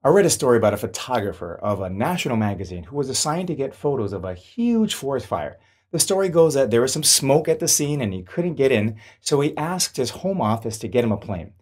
I read a story about a photographer of a national magazine who was assigned to get photos of a huge forest fire. The story goes that there was some smoke at the scene and he couldn't get in, so he asked his home office to get him a plane.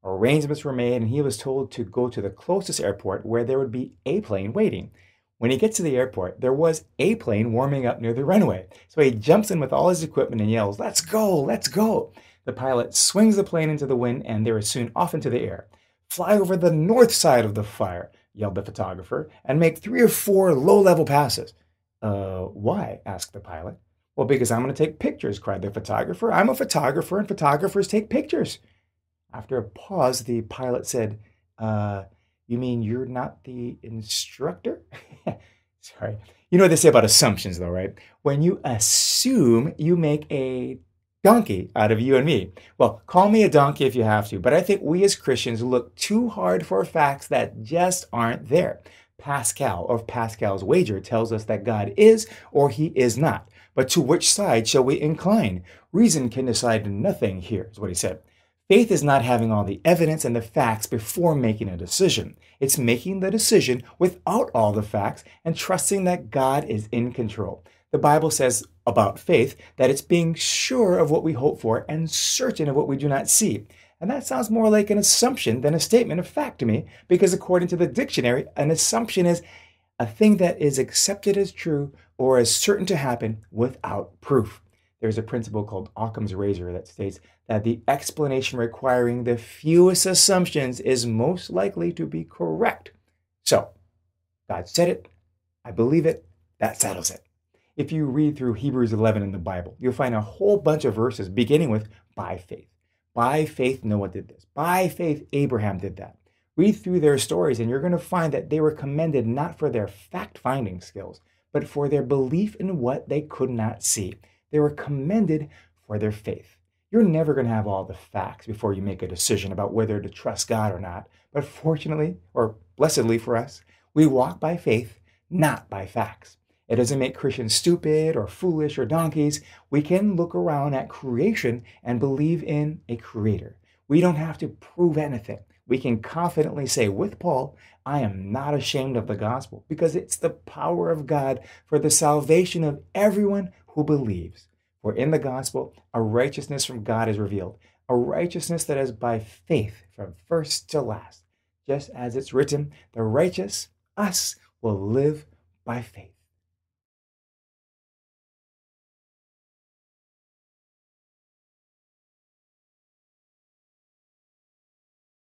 Arrangements were made and he was told to go to the closest airport where there would be a plane waiting. When he gets to the airport, there was a plane warming up near the runway. So he jumps in with all his equipment and yells, "Let's go, let's go." The pilot swings the plane into the wind and they were soon off into the air. "Fly over the north side of the fire," yelled the photographer, "and make 3 or 4 low-level passes." Why?" asked the pilot. "Well, because I'm going to take pictures," cried the photographer. "I'm a photographer, and photographers take pictures." After a pause, the pilot said, you mean you're not the instructor?" Sorry. You know what they say about assumptions, though, right? When you assume, you make a donkey out of you and me. Well, call me a donkey if you have to, but I think we as Christians look too hard for facts that just aren't there. Pascal, or Pascal's wager, tells us that God is or he is not. But to which side shall we incline? Reason can decide nothing here, is what he said. Faith is not having all the evidence and the facts before making a decision. It's making the decision without all the facts and trusting that God is in control. The Bible says about faith that it's being sure of what we hope for and certain of what we do not see. And that sounds more like an assumption than a statement of fact to me, because according to the dictionary, an assumption is a thing that is accepted as true or as certain to happen without proof. There's a principle called Occam's razor that states that the explanation requiring the fewest assumptions is most likely to be correct. So, God said it, I believe it, that settles it. If you read through Hebrews 11 in the Bible, you'll find a whole bunch of verses beginning with by faith. By faith, Noah did this. By faith, Abraham did that. Read through their stories and you're going to find that they were commended not for their fact-finding skills, but for their belief in what they could not see. They were commended for their faith. You're never going to have all the facts before you make a decision about whether to trust God or not. But fortunately, or blessedly for us, we walk by faith, not by facts. It doesn't make Christians stupid or foolish or donkeys. We can look around at creation and believe in a creator. We don't have to prove anything. We can confidently say with Paul, "I am not ashamed of the gospel because it's the power of God for the salvation of everyone who believes. For in the gospel, a righteousness from God is revealed, a righteousness that is by faith from first to last. Just as it's written, the righteous, us, will live by faith."